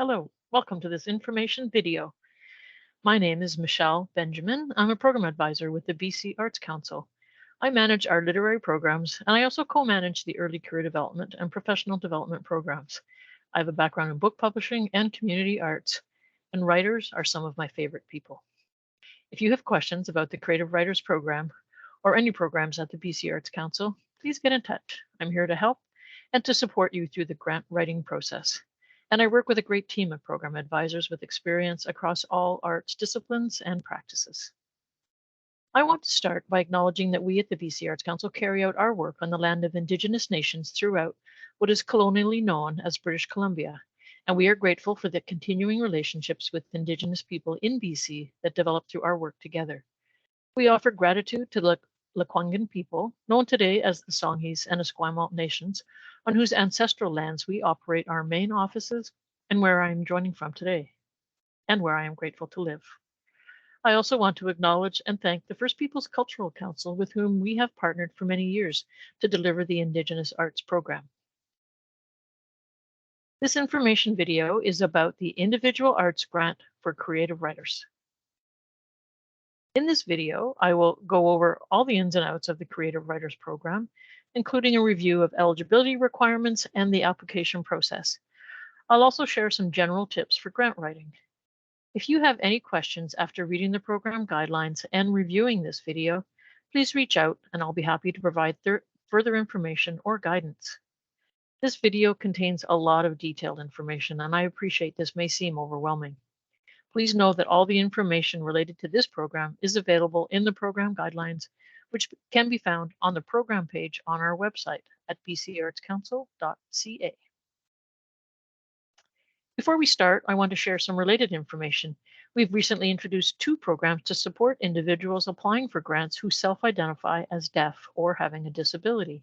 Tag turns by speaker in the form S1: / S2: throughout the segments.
S1: Hello, welcome to this information video. My name is Michelle Benjamin. I'm a program advisor with the BC Arts Council. I manage our literary programs, and I also co-manage the early career development and professional development programs. I have a background in book publishing and community arts, and writers are some of my favorite people. If you have questions about the Creative Writers Program or any programs at the BC Arts Council, please get in touch. I'm here to help and to support you through the grant writing process. And I work with a great team of program advisors with experience across all arts disciplines and practices. I want to start by acknowledging that we at the BC Arts Council carry out our work on the land of Indigenous nations throughout what is colonially known as British Columbia, and we are grateful for the continuing relationships with Indigenous people in BC that developed through our work together. We offer gratitude to the Lekwungen people, known today as the Songhees and Esquimalt nations, on whose ancestral lands we operate our main offices and where I am joining from today, and where I am grateful to live. I also want to acknowledge and thank the First Peoples Cultural Council, with whom we have partnered for many years to deliver the Indigenous Arts Program. This information video is about the Individual Arts Grant for Creative Writers. In this video, I will go over all the ins and outs of the Creative Writers Program, including a review of eligibility requirements and the application process. I'll also share some general tips for grant writing. If you have any questions after reading the program guidelines and reviewing this video, please reach out and I'll be happy to provide further information or guidance. This video contains a lot of detailed information, and I appreciate this may seem overwhelming. Please know that all the information related to this program is available in the program guidelines, which can be found on the program page on our website at bcartscouncil.ca. Before we start, I want to share some related information. We've recently introduced 2 programs to support individuals applying for grants who self-identify as deaf or having a disability.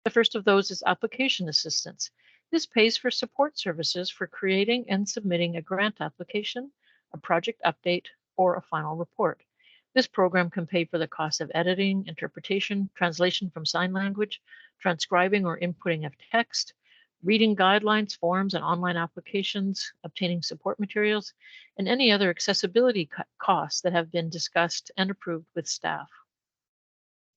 S1: The first of those is application assistance. This pays for support services for creating and submitting a grant application, a project update, or a final report. This program can pay for the cost of editing, interpretation, translation from sign language, transcribing or inputting of text, reading guidelines, forms, and online applications, obtaining support materials, and any other accessibility costs that have been discussed and approved with staff.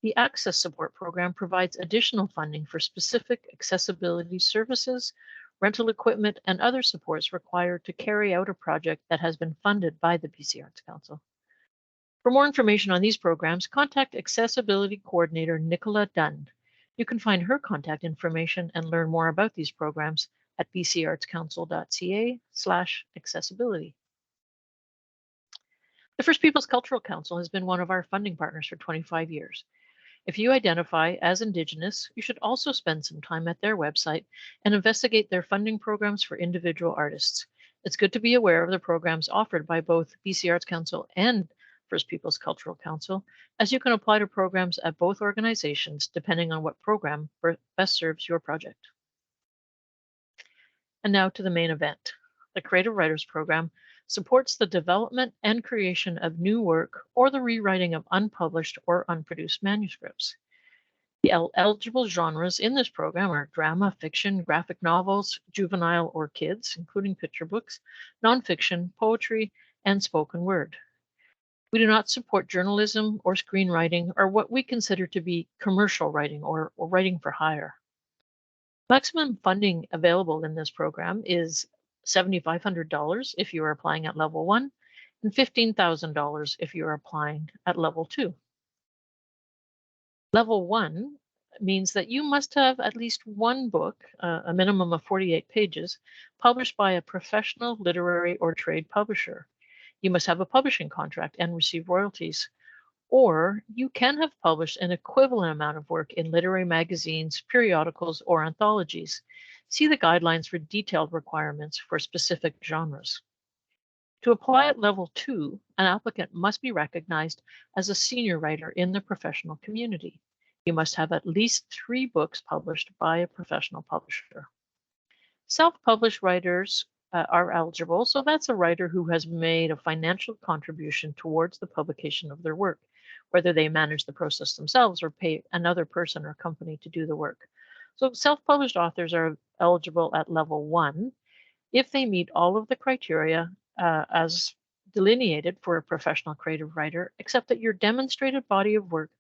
S1: The Access Support Program provides additional funding for specific accessibility services, rental equipment, and other supports required to carry out a project that has been funded by the BC Arts Council. For more information on these programs, contact Accessibility Coordinator Nicola Dunn. You can find her contact information and learn more about these programs at bcartscouncil.ca/accessibility. The First Peoples Cultural Council has been one of our funding partners for 25 years. If you identify as Indigenous, you should also spend some time at their website and investigate their funding programs for individual artists. It's good to be aware of the programs offered by both BC Arts Council and First Peoples Cultural Council, as you can apply to programs at both organizations depending on what program best serves your project. And now to the main event. The Creative Writers Program supports the development and creation of new work or the rewriting of unpublished or unproduced manuscripts. The eligible genres in this program are drama, fiction, graphic novels, juvenile or kids, including picture books, nonfiction, poetry, and spoken word. We do not support journalism or screenwriting or what we consider to be commercial writing or writing for hire. Maximum funding available in this program is $7,500 if you are applying at level 1 and $15,000 if you are applying at level 2. Level 1 means that you must have at least one book, a minimum of 48 pages, published by a professional literary or trade publisher. You must have a publishing contract and receive royalties. Or you can have published an equivalent amount of work in literary magazines, periodicals, or anthologies. See the guidelines for detailed requirements for specific genres. To apply at level 2, an applicant must be recognized as a senior writer in the professional community. You must have at least 3 books published by a professional publisher. Self-published writers are eligible, so that's a writer who has made a financial contribution towards the publication of their work, whether they manage the process themselves or pay another person or company to do the work. So self-published authors are eligible at level 1. if they meet all of the criteria as delineated for a professional creative writer, except that your demonstrated body of work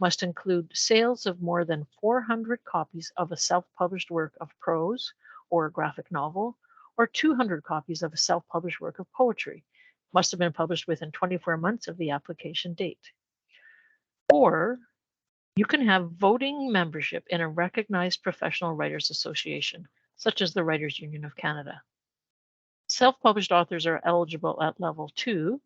S1: must include sales of more than 400 copies of a self-published work of prose or a graphic novel, or 200 copies of a self-published work of poetry, must have been published within 24 months of the application date. Or you can have voting membership in a recognized professional writers association, such as the Writers Union of Canada. Self-published authors are eligible at level 2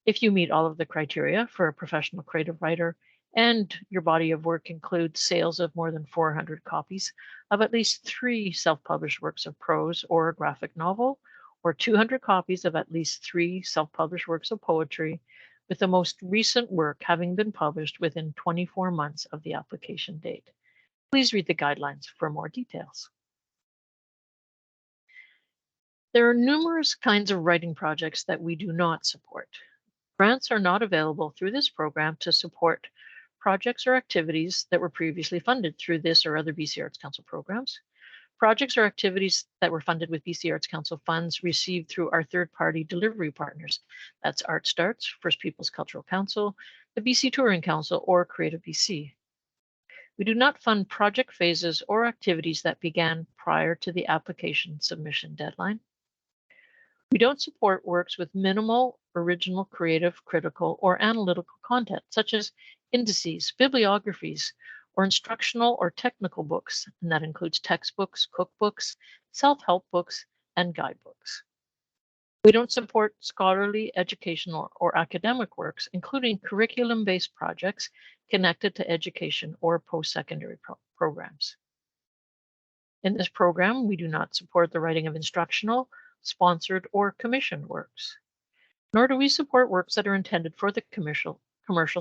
S1: if you meet all of the criteria for a professional creative writer and your body of work includes sales of more than 400 copies of at least 3 self-published works of prose or a graphic novel, or 200 copies of at least 3 self-published works of poetry, with the most recent work having been published within 24 months of the application date. Please read the guidelines for more details. There are numerous kinds of writing projects that we do not support. Grants are not available through this program to support projects or activities that were previously funded through this or other BC Arts Council programs. Projects or activities that were funded with BC Arts Council funds received through our third-party delivery partners. That's Art Starts, First Peoples Cultural Council, the BC Touring Council, or Creative BC. We do not fund project phases or activities that began prior to the application submission deadline. We don't support works with minimal original creative, critical, or analytical content, such as indices, bibliographies, or instructional or technical books, and that includes textbooks, cookbooks, self-help books, and guidebooks. We don't support scholarly, educational, or academic works, including curriculum-based projects connected to education or post-secondary programs. In this program, we do not support the writing of instructional, sponsored, or commissioned works. Nor do we support works that are intended for the commercial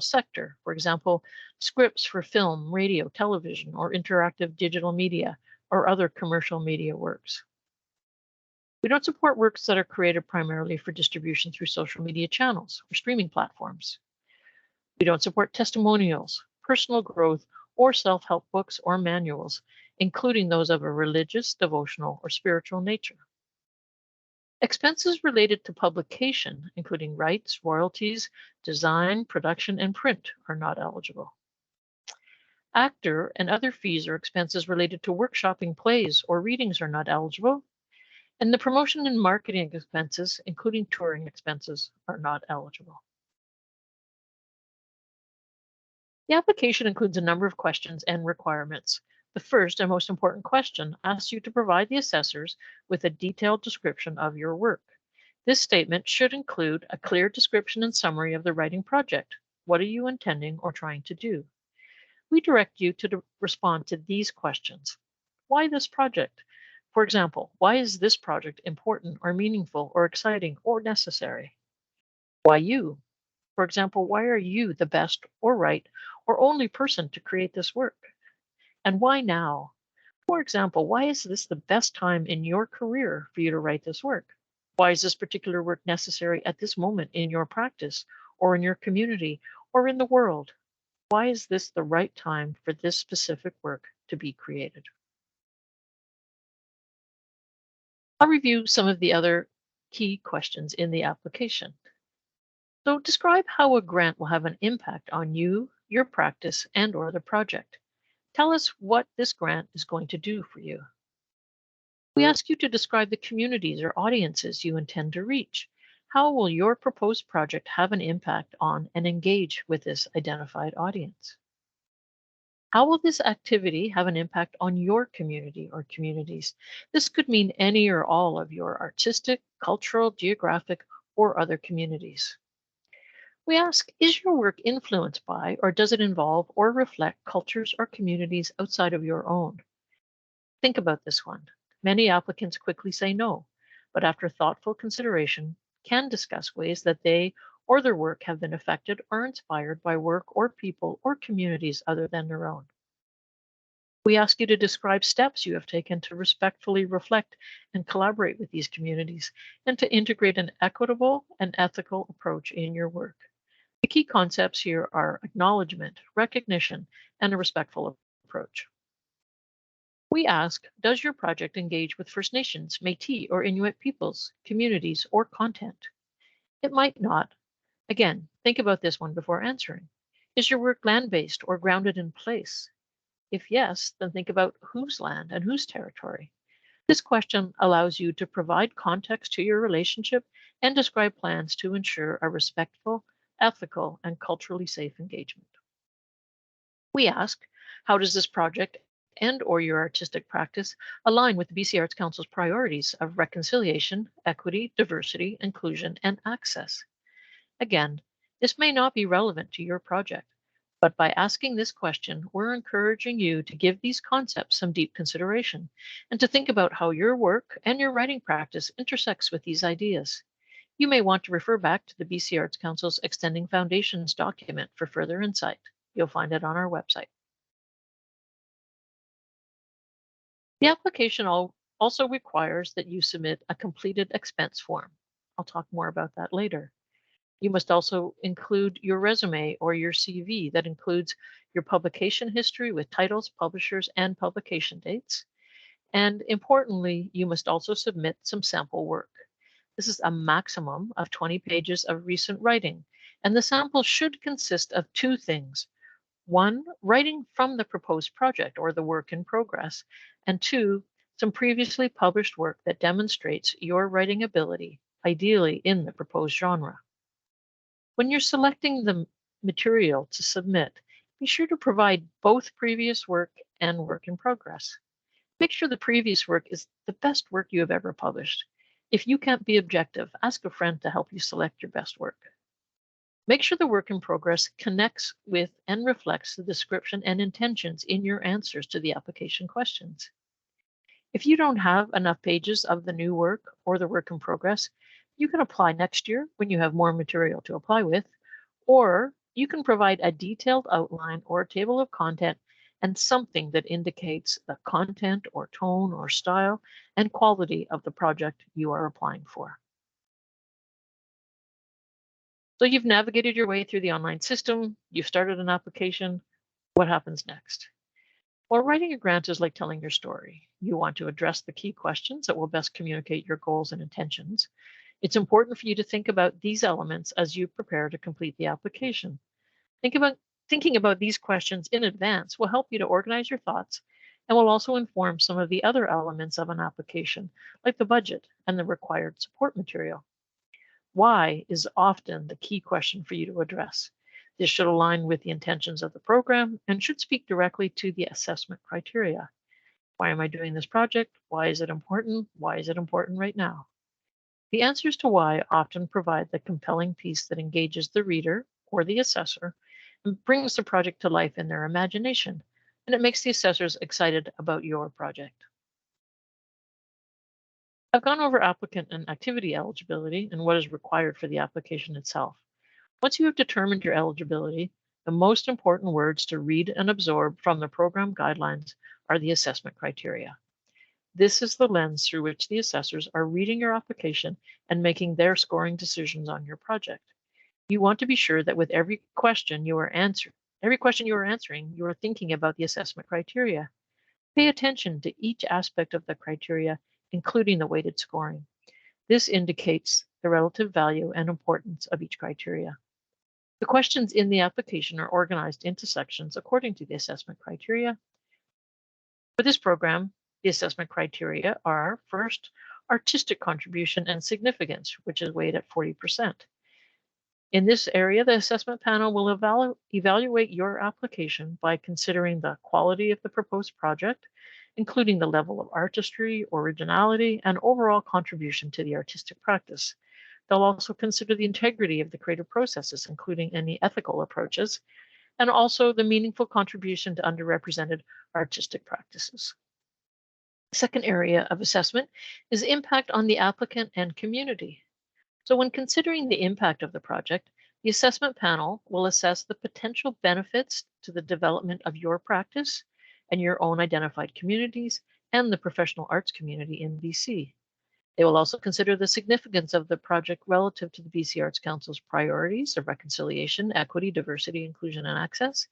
S1: sector. For example, scripts for film, radio, television, or interactive digital media, or other commercial media works. We don't support works that are created primarily for distribution through social media channels or streaming platforms. We don't support testimonials, personal growth, or self-help books or manuals, including those of a religious, devotional, or spiritual nature. Expenses related to publication, including rights, royalties, design, production, and print, are not eligible. Actor and other fees or expenses related to workshopping plays or readings are not eligible. And the promotion and marketing expenses, including touring expenses, are not eligible. The application includes a number of questions and requirements. The first and most important question asks you to provide the assessors with a detailed description of your work. This statement should include a clear description and summary of the writing project. What are you intending or trying to do? We direct you to respond to these questions. Why this project? For example, why is this project important or meaningful or exciting or necessary? Why you? For example, why are you the best or right or only person to create this work? And why now? For example, why is this the best time in your career for you to write this work? Why is this particular work necessary at this moment in your practice or in your community or in the world? Why is this the right time for this specific work to be created? I'll review some of the other key questions in the application. So describe how a grant will have an impact on you, your practice, and or the project. Tell us what this grant is going to do for you. We ask you to describe the communities or audiences you intend to reach. How will your proposed project have an impact on and engage with this identified audience? How will this activity have an impact on your community or communities? This could mean any or all of your artistic, cultural, geographic, or other communities. We ask, is your work influenced by or does it involve or reflect cultures or communities outside of your own? Think about this one. Many applicants quickly say no, but after thoughtful consideration, can discuss ways that they or their work have been affected or inspired by work or people or communities other than their own. We ask you to describe steps you have taken to respectfully reflect and collaborate with these communities and to integrate an equitable and ethical approach in your work. The key concepts here are acknowledgement, recognition, and a respectful approach. We ask, does your project engage with First Nations, Métis, or Inuit peoples, communities, or content? It might not. Again, think about this one before answering. Is your work land-based or grounded in place? If yes, then think about whose land and whose territory. This question allows you to provide context to your relationship and describe plans to ensure a respectful, ethical, and culturally safe engagement. We ask, how does this project and or your artistic practice align with the BC Arts Council's priorities of reconciliation, equity, diversity, inclusion, and access? Again, this may not be relevant to your project, but by asking this question, we're encouraging you to give these concepts some deep consideration and to think about how your work and your writing practice intersects with these ideas. You may want to refer back to the BC Arts Council's Extending Foundations document for further insight. You'll find it on our website. The application also requires that you submit a completed expense form. I'll talk more about that later. You must also include your resume or your CV that includes your publication history with titles, publishers, and publication dates. And importantly, you must also submit some sample work. This is a maximum of 20 pages of recent writing, and the sample should consist of two things. One, writing from the proposed project or the work in progress, and two, some previously published work that demonstrates your writing ability, ideally in the proposed genre. When you're selecting the material to submit, be sure to provide both previous work and work in progress. Make sure the previous work is the best work you have ever published. If you can't be objective, ask a friend to help you select your best work. Make sure the work in progress connects with and reflects the description and intentions in your answers to the application questions. If you don't have enough pages of the new work or the work in progress, you can apply next year when you have more material to apply with, or you can provide a detailed outline or a table of content and something that indicates the content or tone or style and quality of the project you are applying for. So you've navigated your way through the online system, you've started an application. What happens next? Well, writing a grant is like telling your story. You want to address the key questions that will best communicate your goals and intentions. It's important for you to think about these elements as you prepare to complete the application. Thinking about these questions in advance will help you to organize your thoughts and will also inform some of the other elements of an application, like the budget and the required support material. Why is often the key question for you to address. This should align with the intentions of the program and should speak directly to the assessment criteria. Why am I doing this project? Why is it important? Why is it important right now? The answers to why often provide the compelling piece that engages the reader or the assessor and brings the project to life in their imagination, and it makes the assessors excited about your project. I've gone over applicant and activity eligibility and what is required for the application itself. Once you have determined your eligibility, the most important words to read and absorb from the program guidelines are the assessment criteria. This is the lens through which the assessors are reading your application and making their scoring decisions on your project. You want to be sure that with every question you are answering, you are thinking about the assessment criteria. Pay attention to each aspect of the criteria, including the weighted scoring. This indicates the relative value and importance of each criteria. The questions in the application are organized into sections according to the assessment criteria. For this program, the assessment criteria are first, artistic contribution and significance, which is weighed at 40%. In this area, the assessment panel will evaluate your application by considering the quality of the proposed project, including the level of artistry, originality, and overall contribution to the artistic practice. They'll also consider the integrity of the creative processes, including any ethical approaches, and also the meaningful contribution to underrepresented artistic practices. The second area of assessment is impact on the applicant and community. So when considering the impact of the project, the assessment panel will assess the potential benefits to the development of your practice and your own identified communities and the professional arts community in BC. They will also consider the significance of the project relative to the BC Arts Council's priorities of reconciliation, equity, diversity, inclusion, and access,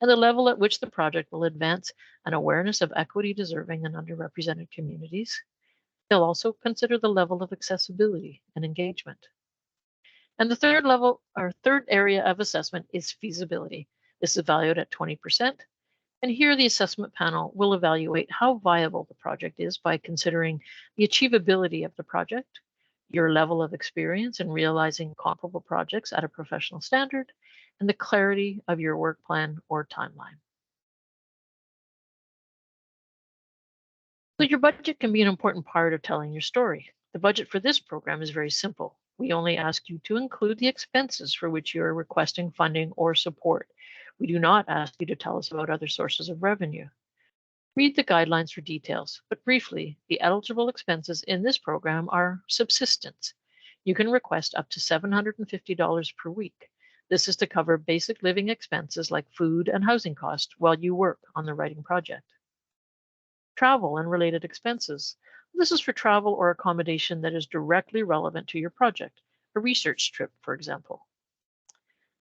S1: and the level at which the project will advance an awareness of equity deserving and underrepresented communities. They'll also consider the level of accessibility and engagement. And the third area of assessment is feasibility. This is valued at 20%. And here the assessment panel will evaluate how viable the project is by considering the achievability of the project, your level of experience in realizing comparable projects at a professional standard, and the clarity of your work plan or timeline. So your budget can be an important part of telling your story. The budget for this program is very simple. We only ask you to include the expenses for which you are requesting funding or support. We do not ask you to tell us about other sources of revenue. Read the guidelines for details, but briefly, the eligible expenses in this program are subsistence. You can request up to $750 per week. This is to cover basic living expenses like food and housing costs while you work on the writing project. Travel and related expenses. This is for travel or accommodation that is directly relevant to your project, a research trip, for example.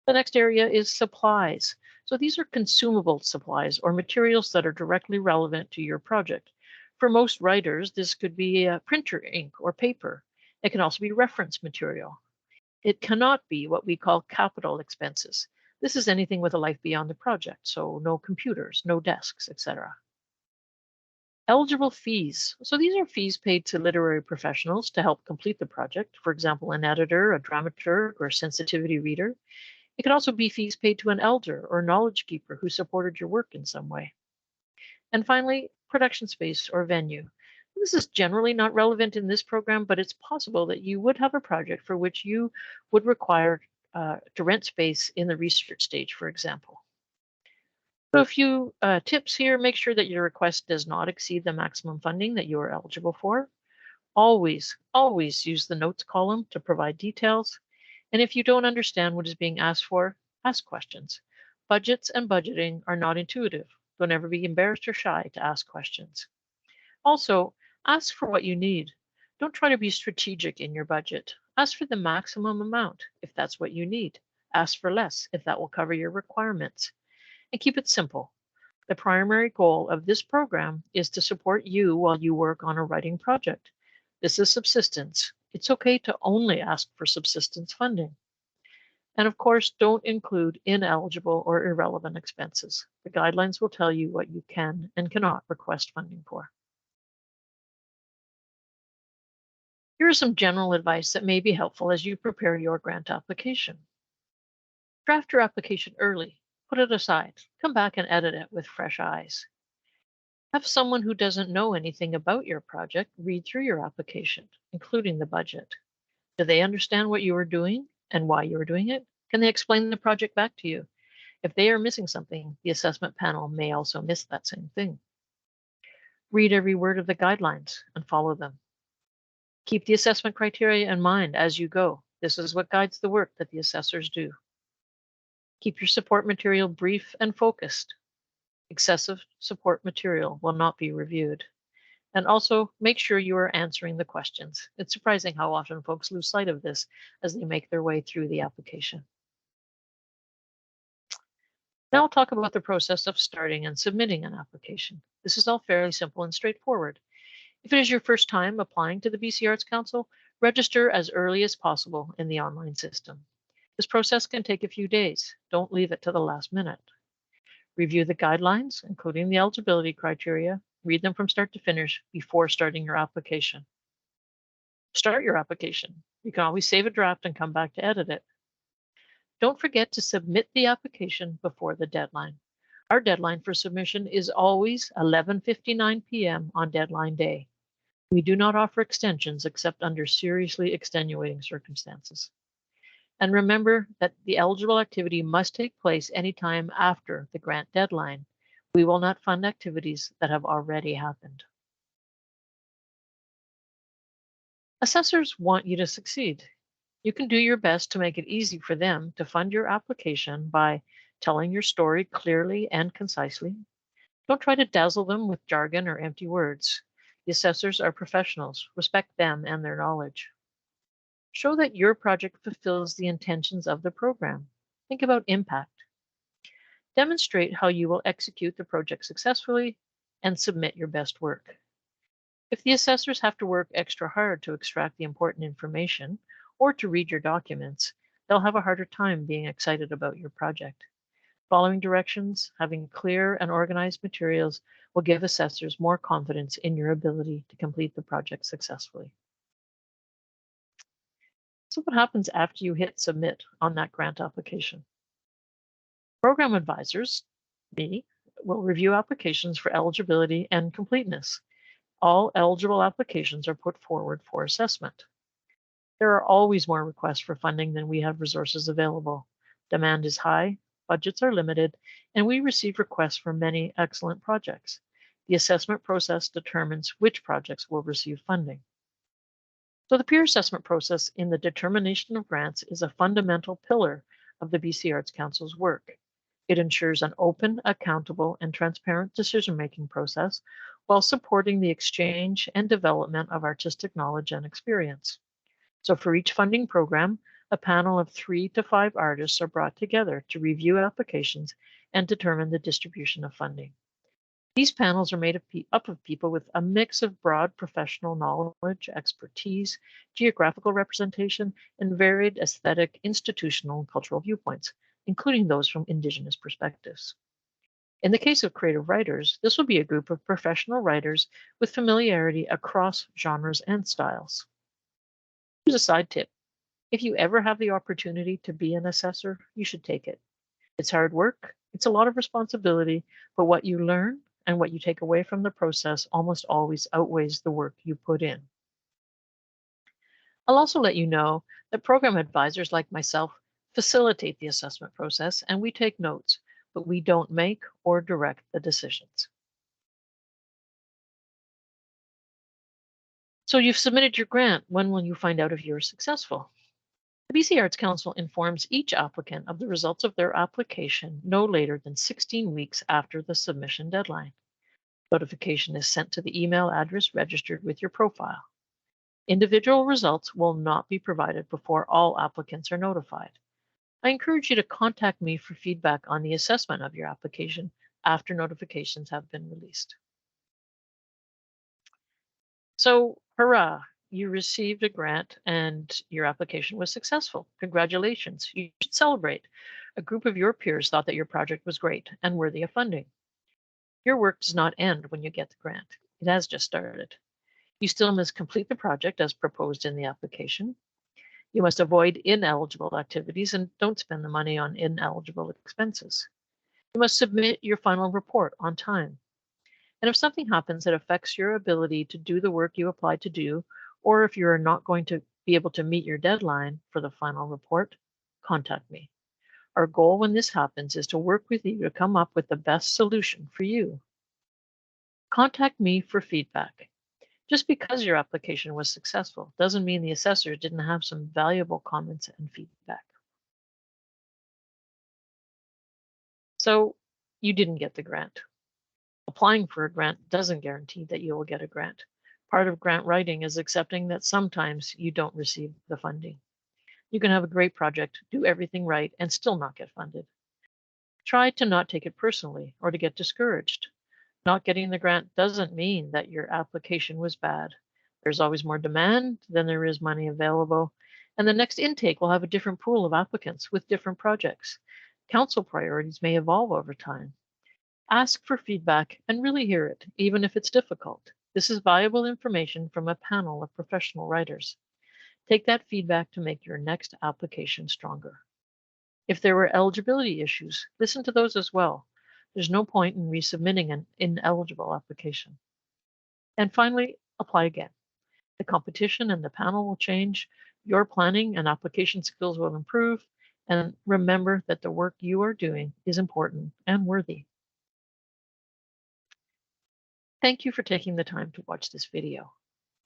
S1: The next area is supplies. So these are consumable supplies or materials that are directly relevant to your project. For most writers, this could be printer ink or paper. It can also be reference material. It cannot be what we call capital expenses. This is anything with a life beyond the project, so no computers, no desks, etc. Eligible fees. So these are fees paid to literary professionals to help complete the project. For example, an editor, a dramaturg, or sensitivity reader. It can also be fees paid to an elder or knowledge keeper who supported your work in some way. And finally, production space or venue. This is generally not relevant in this program, but it's possible that you would have a project for which you would require to rent space in the research stage, for example. So a few tips here: make sure that your request does not exceed the maximum funding that you are eligible for. Always use the notes column to provide details. And if you don't understand what is being asked for, ask questions. Budgets and budgeting are not intuitive. Don't ever be embarrassed or shy to ask questions. Also, ask for what you need. Don't try to be strategic in your budget. Ask for the maximum amount if that's what you need. Ask for less if that will cover your requirements. And keep it simple. The primary goal of this program is to support you while you work on a writing project. This is subsistence. It's okay to only ask for subsistence funding. And of course, don't include ineligible or irrelevant expenses. The guidelines will tell you what you can and cannot request funding for. Here is some general advice that may be helpful as you prepare your grant application. Draft your application early. Put it aside. Come back and edit it with fresh eyes. Have someone who doesn't know anything about your project read through your application, including the budget. Do they understand what you are doing and why you are doing it? Can they explain the project back to you? If they are missing something, the assessment panel may also miss that same thing. Read every word of the guidelines and follow them. Keep the assessment criteria in mind as you go. This is what guides the work that the assessors do. Keep your support material brief and focused. Excessive support material will not be reviewed. And also make sure you are answering the questions. It's surprising how often folks lose sight of this as they make their way through the application. Now I'll talk about the process of starting and submitting an application. This is all fairly simple and straightforward. If it is your first time applying to the BC Arts Council, register as early as possible in the online system. This process can take a few days. Don't leave it to the last minute. Review the guidelines, including the eligibility criteria. Read them from start to finish before starting your application. Start your application. You can always save a draft and come back to edit it. Don't forget to submit the application before the deadline. Our deadline for submission is always 11:59 p.m. on deadline day. We do not offer extensions except under seriously extenuating circumstances. And remember that the eligible activity must take place anytime after the grant deadline. We will not fund activities that have already happened. Assessors want you to succeed. You can do your best to make it easy for them to fund your application by telling your story clearly and concisely. Don't try to dazzle them with jargon or empty words. The assessors are professionals. Respect them and their knowledge. Show that your project fulfills the intentions of the program. Think about impact. Demonstrate how you will execute the project successfully and submit your best work. If the assessors have to work extra hard to extract the important information or to read your documents, they'll have a harder time being excited about your project. Following directions, having clear and organized materials will give assessors more confidence in your ability to complete the project successfully. So what happens after you hit submit on that grant application? Program advisors, me, will review applications for eligibility and completeness. All eligible applications are put forward for assessment. There are always more requests for funding than we have resources available. Demand is high, budgets are limited, and we receive requests for many excellent projects. The assessment process determines which projects will receive funding. So the peer assessment process in the determination of grants is a fundamental pillar of the BC Arts Council's work. It ensures an open, accountable, and transparent decision-making process while supporting the exchange and development of artistic knowledge and experience. So for each funding program, a panel of 3 to 5 artists are brought together to review applications and determine the distribution of funding. These panels are made up of people with a mix of broad professional knowledge, expertise, geographical representation, and varied aesthetic, institutional, and cultural viewpoints, including those from Indigenous perspectives. In the case of creative writers, this will be a group of professional writers with familiarity across genres and styles. Here's a side tip. If you ever have the opportunity to be an assessor, you should take it. It's hard work, it's a lot of responsibility, but what you learn and what you take away from the process almost always outweighs the work you put in. I'll also let you know that program advisors like myself facilitate the assessment process and we take notes, but we don't make or direct the decisions. So you've submitted your grant. When will you find out if you're successful? The BC Arts Council informs each applicant of the results of their application no later than 16 weeks after the submission deadline. Notification is sent to the email address registered with your profile. Individual results will not be provided before all applicants are notified. I encourage you to contact me for feedback on the assessment of your application after notifications have been released. So, hurrah! You received a grant and your application was successful. Congratulations. You should celebrate. A group of your peers thought that your project was great and worthy of funding. Your work does not end when you get the grant. It has just started. You still must complete the project as proposed in the application. You must avoid ineligible activities and don't spend the money on ineligible expenses. You must submit your final report on time. And if something happens that affects your ability to do the work you applied to do, or if you're not going to be able to meet your deadline for the final report, contact me. Our goal when this happens is to work with you to come up with the best solution for you. Contact me for feedback. Just because your application was successful doesn't mean the assessor didn't have some valuable comments and feedback. So you didn't get the grant. Applying for a grant doesn't guarantee that you will get a grant. Part of grant writing is accepting that sometimes you don't receive the funding. You can have a great project, do everything right, and still not get funded. Try to not take it personally or to get discouraged. Not getting the grant doesn't mean that your application was bad. There's always more demand than there is money available, and the next intake will have a different pool of applicants with different projects. Council priorities may evolve over time. Ask for feedback and really hear it, even if it's difficult. This is valuable information from a panel of professional writers. Take that feedback to make your next application stronger. If there were eligibility issues, listen to those as well. There's no point in resubmitting an ineligible application. And finally, apply again. The competition and the panel will change, your planning and application skills will improve, and remember that the work you are doing is important and worthy. Thank you for taking the time to watch this video.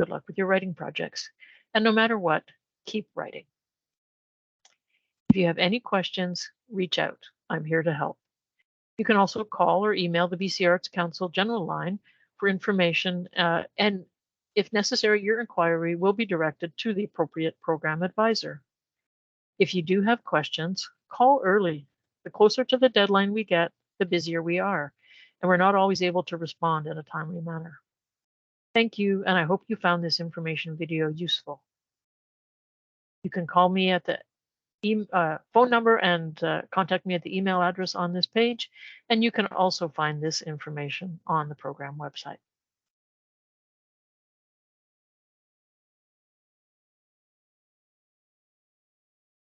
S1: Good luck with your writing projects, and no matter what, keep writing. If you have any questions, reach out. I'm here to help. You can also call or email the BC Arts Council general line for information, and if necessary, your inquiry will be directed to the appropriate program advisor. If you do have questions, call early. The closer to the deadline we get, the busier we are, and we're not always able to respond in a timely manner. Thank you, and I hope you found this information video useful. You can call me at the phone number and contact me at the email address on this page, and you can also find this information on the program website.